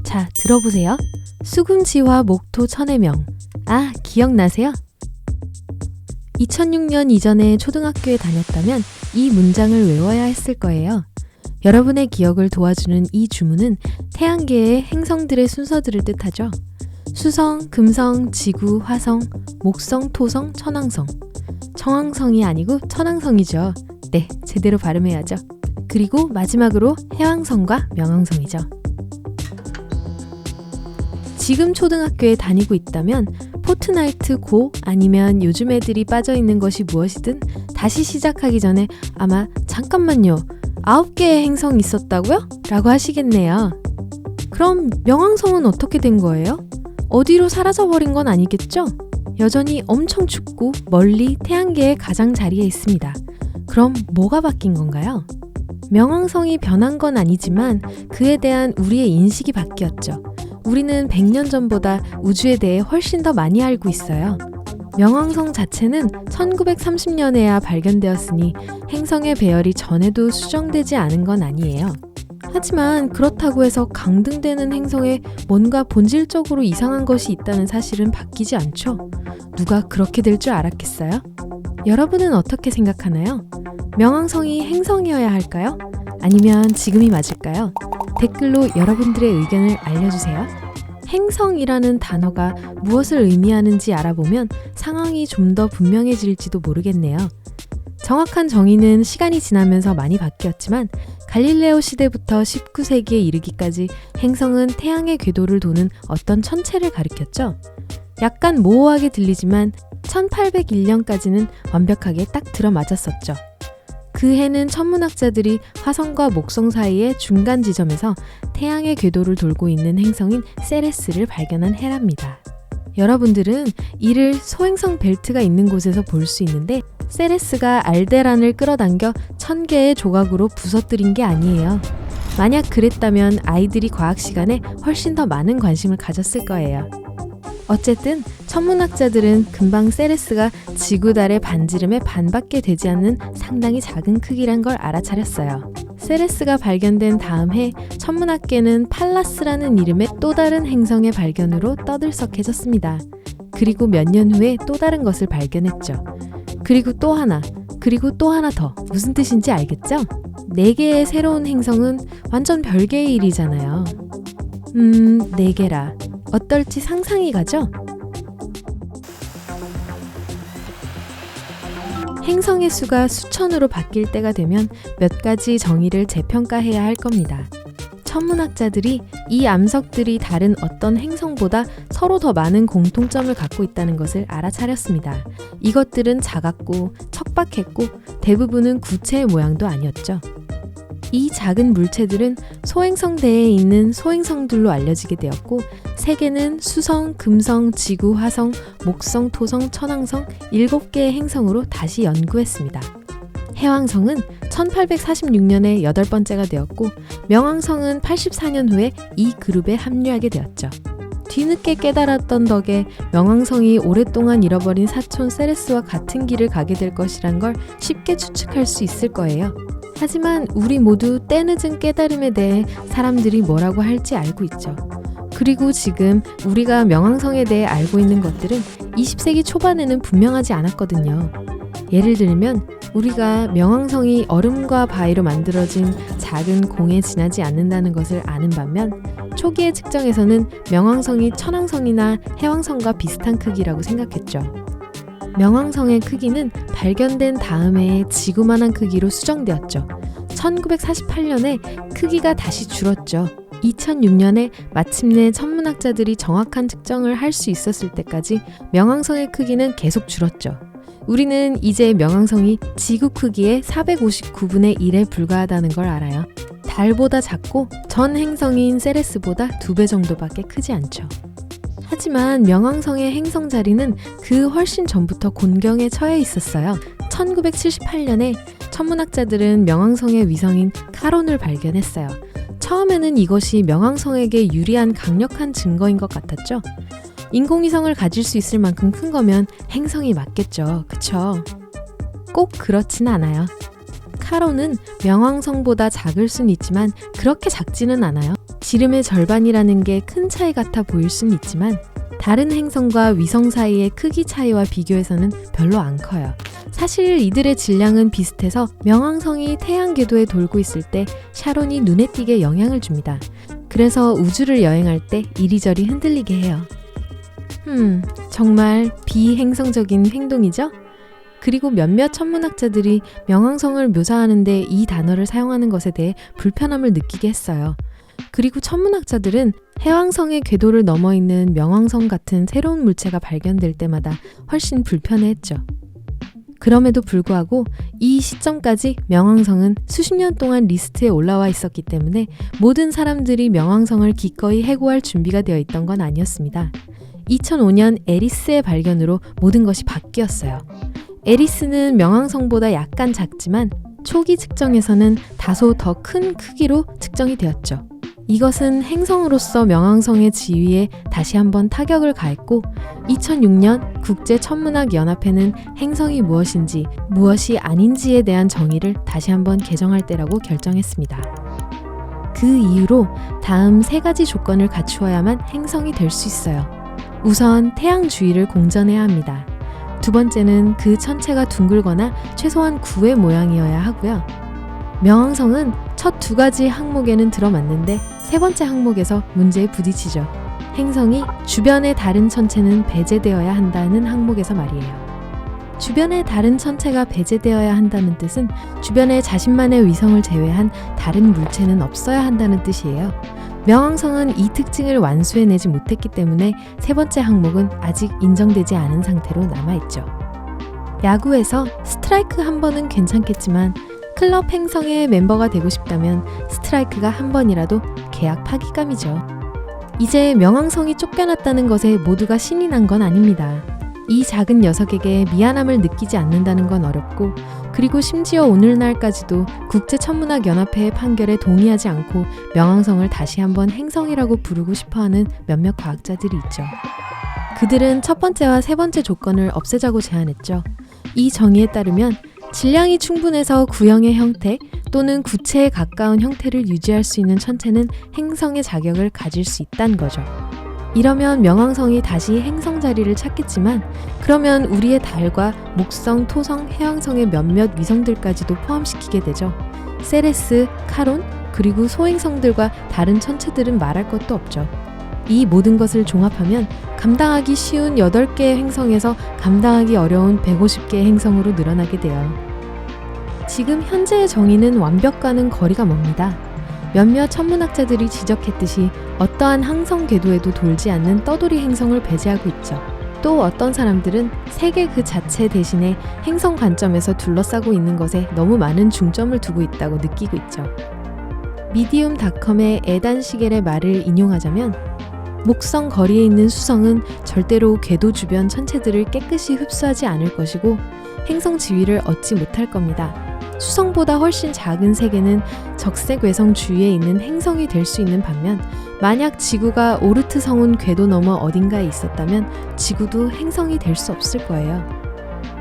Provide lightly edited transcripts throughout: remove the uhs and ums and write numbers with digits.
자, 들어보세요. 수금지화 목토 천해명. 아, 기억나세요? 2006년 이전에 초등학교에 다녔다면 이 문장을 외워야 했을 거예요. 여러분의 기억을 도와주는 이 주문은 태양계의 행성들의 순서들을 뜻하죠. 수성, 금성, 지구, 화성, 목성, 토성, 천왕성. 청왕성이 아니고 천왕성이죠. 네, 제대로 발음해야죠. 그리고 마지막으로 해왕성과 명왕성이죠. 지금 초등학교에 다니고 있다면 포트나이트 고 아니면 요즘 애들이 빠져있는 것이 무엇이든 다시 시작하기 전에 아마 잠깐만요. 9개의 행성이 있었다고요? 라고 하시겠네요. 그럼 명왕성은 어떻게 된 거예요? 어디로 사라져버린 건 아니겠죠? 여전히 엄청 춥고 멀리 태양계의 가장자리에 있습니다. 그럼 뭐가 바뀐 건가요? 명왕성이 변한 건 아니지만 그에 대한 우리의 인식이 바뀌었죠. 우리는 100년 전보다 우주에 대해 훨씬 더 많이 알고 있어요. 명왕성 자체는 1930년에야 발견되었으니 행성의 배열이 전에도 수정되지 않은 건 아니에요. 하지만 그렇다고 해서 강등되는 행성에 뭔가 본질적으로 이상한 것이 있다는 사실은 바뀌지 않죠. 누가 그렇게 될 줄 알았겠어요? 여러분은 어떻게 생각하나요? 명왕성이 행성이어야 할까요? 아니면 지금이 맞을까요? 댓글로 여러분들의 의견을 알려주세요. 행성이라는 단어가 무엇을 의미하는지 알아보면 상황이 좀 더 분명해질지도 모르겠네요. 정확한 정의는 시간이 지나면서 많이 바뀌었지만 갈릴레오 시대부터 19세기에 이르기까지 행성은 태양의 궤도를 도는 어떤 천체를 가리켰죠. 약간 모호하게 들리지만 1801년까지는 완벽하게 딱 들어맞았었죠. 그 해는 천문학자들이 화성과 목성 사이의 중간 지점에서 태양의 궤도를 돌고 있는 행성인 세레스를 발견한 해랍니다. 여러분들은 이를 소행성 벨트가 있는 곳에서 볼 수 있는데 세레스가 알데란을 끌어당겨 1000개의 조각으로 부서뜨린 게 아니에요. 만약 그랬다면 아이들이 과학 시간에 훨씬 더 많은 관심을 가졌을 거예요. 어쨌든 천문학자들은 금방 세레스가 지구달의 반지름의 반밖에 되지 않는 상당히 작은 크기란 걸 알아차렸어요. 세레스가 발견된 다음 해 천문학계는 팔라스라는 이름의 또 다른 행성의 발견으로 떠들썩해졌습니다. 그리고 몇 년 후에 또 다른 것을 발견했죠. 그리고 또 하나, 그리고 또 하나 더. 무슨 뜻인지 알겠죠? 4개의 새로운 행성은 완전 별개의 일이잖아요. 4개라. 어떨지 상상이 가죠? 행성의 수가 수천으로 바뀔 때가 되면 몇 가지 정의를 재평가해야 할 겁니다. 천문학자들이 이 암석들이 다른 어떤 행성보다 서로 더 많은 공통점을 갖고 있다는 것을 알아차렸습니다. 이것들은 작았고 척박했고 대부분은 구체의 모양도 아니었죠. 이 작은 물체들은 소행성대에 있는 소행성들로 알려지게 되었고 세계는 수성, 금성, 지구, 화성, 목성, 토성, 천왕성 7개의 행성으로 다시 연구했습니다. 해왕성은 1846년에 8번째가 되었고 명왕성은 84년 후에 이 그룹에 합류하게 되었죠. 뒤늦게 깨달았던 덕에 명왕성이 오랫동안 잃어버린 사촌 세레스와 같은 길을 가게 될 것이란 걸 쉽게 추측할 수 있을 거예요. 하지만 우리 모두 때늦은 깨달음에 대해 사람들이 뭐라고 할지 알고 있죠. 그리고 지금 우리가 명왕성에 대해 알고 있는 것들은 20세기 초반에는 분명하지 않았거든요. 예를 들면 우리가 명왕성이 얼음과 바위로 만들어진 작은 공에 지나지 않는다는 것을 아는 반면 초기의 측정에서는 명왕성이 천왕성이나 해왕성과 비슷한 크기라고 생각했죠. 명왕성의 크기는 발견된 다음에 지구만한 크기로 수정되었죠. 1948년에 크기가 다시 줄었죠. 2006년에 마침내 천문학자들이 정확한 측정을 할 수 있었을 때까지 명왕성의 크기는 계속 줄었죠. 우리는 이제 명왕성이 지구 크기의 459분의 1에 불과하다는 걸 알아요. 달보다 작고 전 행성인 세레스보다 2배 정도밖에 크지 않죠. 하지만 명왕성의 행성 자리는 그 훨씬 전부터 곤경에 처해 있었어요. 1978년에 천문학자들은 명왕성의 위성인 카론을 발견했어요. 처음에는 이것이 명왕성에게 유리한 강력한 증거인 것 같았죠. 인공위성을 가질 수 있을 만큼 큰 거면 행성이 맞겠죠. 그쵸? 꼭 그렇진 않아요. 카론은 명왕성보다 작을 순 있지만 그렇게 작지는 않아요. 지름의 절반이라는 게 큰 차이 같아 보일 순 있지만 다른 행성과 위성 사이의 크기 차이와 비교해서는 별로 안 커요. 사실 이들의 질량은 비슷해서 명왕성이 태양 궤도에 돌고 있을 때 샤론이 눈에 띄게 영향을 줍니다. 그래서 우주를 여행할 때 이리저리 흔들리게 해요. 정말 비행성적인 행동이죠? 그리고 몇몇 천문학자들이 명왕성을 묘사하는데 이 단어를 사용하는 것에 대해 불편함을 느끼게 했어요. 그리고 천문학자들은 해왕성의 궤도를 넘어 있는 명왕성 같은 새로운 물체가 발견될 때마다 훨씬 불편해했죠. 그럼에도 불구하고 이 시점까지 명왕성은 수십 년 동안 리스트에 올라와 있었기 때문에 모든 사람들이 명왕성을 기꺼이 해고할 준비가 되어 있던 건 아니었습니다. 2005년 에리스의 발견으로 모든 것이 바뀌었어요. 에리스는 명왕성보다 약간 작지만 초기 측정에서는 다소 더 큰 크기로 측정이 되었죠. 이것은 행성으로서 명왕성의 지위에 다시 한번 타격을 가했고 2006년 국제천문학연합회는 행성이 무엇인지 무엇이 아닌지에 대한 정의를 다시 한번 개정할 때라고 결정했습니다. 그 이후로 다음 3가지 조건을 갖추어야만 행성이 될 수 있어요. 우선 태양 주위를 공전해야 합니다. 두 번째는 그 천체가 둥글거나 최소한 구의 모양이어야 하고요. 명왕성은 첫 2가지 항목에는 들어맞는데 3번째 항목에서 문제에 부딪히죠. 행성이 주변의 다른 천체는 배제되어야 한다는 항목에서 말이에요. 주변의 다른 천체가 배제되어야 한다는 뜻은 주변에 자신만의 위성을 제외한 다른 물체는 없어야 한다는 뜻이에요. 명왕성은 이 특징을 완수해내지 못했기 때문에 3번째 항목은 아직 인정되지 않은 상태로 남아있죠. 야구에서 스트라이크 한 번은 괜찮겠지만 클럽 행성의 멤버가 되고 싶다면 스트라이크가 한 번이라도 계약 파기감이죠. 이제 명왕성이 쫓겨났다는 것에 모두가 신이 난 건 아닙니다. 이 작은 녀석에게 미안함을 느끼지 않는다는 건 어렵고 그리고 심지어 오늘날까지도 국제천문학연합회의 판결에 동의하지 않고 명왕성을 다시 한번 행성이라고 부르고 싶어하는 몇몇 과학자들이 있죠. 그들은 첫 번째와 3번째 조건을 없애자고 제안했죠. 이 정의에 따르면 질량이 충분해서 구형의 형태 또는 구체에 가까운 형태를 유지할 수 있는 천체는 행성의 자격을 가질 수 있다는 거죠. 이러면 명왕성이 다시 행성 자리를 찾겠지만 그러면 우리의 달과 목성, 토성, 해왕성의 몇몇 위성들까지도 포함시키게 되죠. 세레스, 카론, 그리고 소행성들과 다른 천체들은 말할 것도 없죠. 이 모든 것을 종합하면 감당하기 쉬운 8개의 행성에서 감당하기 어려운 150개의 행성으로 늘어나게 돼요. 지금 현재의 정의는 완벽과는 거리가 멉니다. 몇몇 천문학자들이 지적했듯이 어떠한 항성 궤도에도 돌지 않는 떠돌이 행성을 배제하고 있죠. 또 어떤 사람들은 세계 그 자체 대신에 행성 관점에서 둘러싸고 있는 것에 너무 많은 중점을 두고 있다고 느끼고 있죠. 미디움닷컴의 에단 시겔의 말을 인용하자면 목성 거리에 있는 수성은 절대로 궤도 주변 천체들을 깨끗이 흡수하지 않을 것이고 행성 지위를 얻지 못할 겁니다. 수성보다 훨씬 작은 세계는 적색 외성 주위에 있는 행성이 될 수 있는 반면 만약 지구가 오르트 성운 궤도 너머 어딘가에 있었다면 지구도 행성이 될 수 없을 거예요.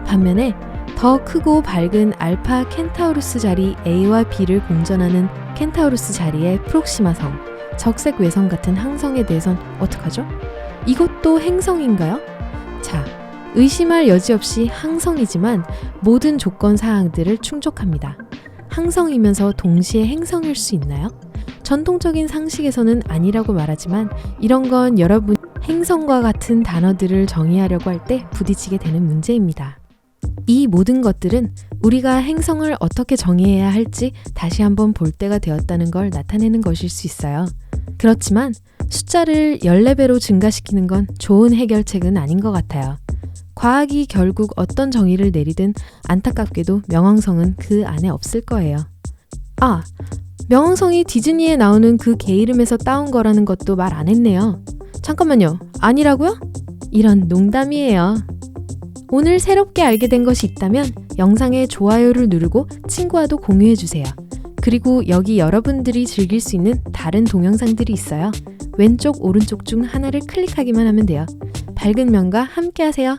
반면에 더 크고 밝은 알파 켄타우루스 자리 A와 B를 공전하는 켄타우루스 자리의 프록시마 성, 적색 외성 같은 항성에 대해선 어떡하죠? 이것도 행성인가요? 자, 의심할 여지 없이 항성이지만 모든 조건 사항들을 충족합니다. 항성이면서 동시에 행성일 수 있나요? 전통적인 상식에서는 아니라고 말하지만 이런 건 여러분 행성과 같은 단어들을 정의하려고 할 때 부딪히게 되는 문제입니다. 이 모든 것들은 우리가 행성을 어떻게 정의해야 할지 다시 한번 볼 때가 되었다는 걸 나타내는 것일 수 있어요. 그렇지만 숫자를 14배로 증가시키는 건 좋은 해결책은 아닌 것 같아요. 과학이 결국 어떤 정의를 내리든 안타깝게도 명왕성은 그 안에 없을 거예요. 아, 명왕성이 디즈니에 나오는 그 개 이름에서 따온 거라는 것도 말 안 했네요. 잠깐만요. 아니라고요? 이런 농담이에요. 오늘 새롭게 알게 된 것이 있다면 영상에 좋아요를 누르고 친구와도 공유해주세요. 그리고 여기 여러분들이 즐길 수 있는 다른 동영상들이 있어요. 왼쪽, 오른쪽 중 하나를 클릭하기만 하면 돼요. 밝은 면과 함께 하세요.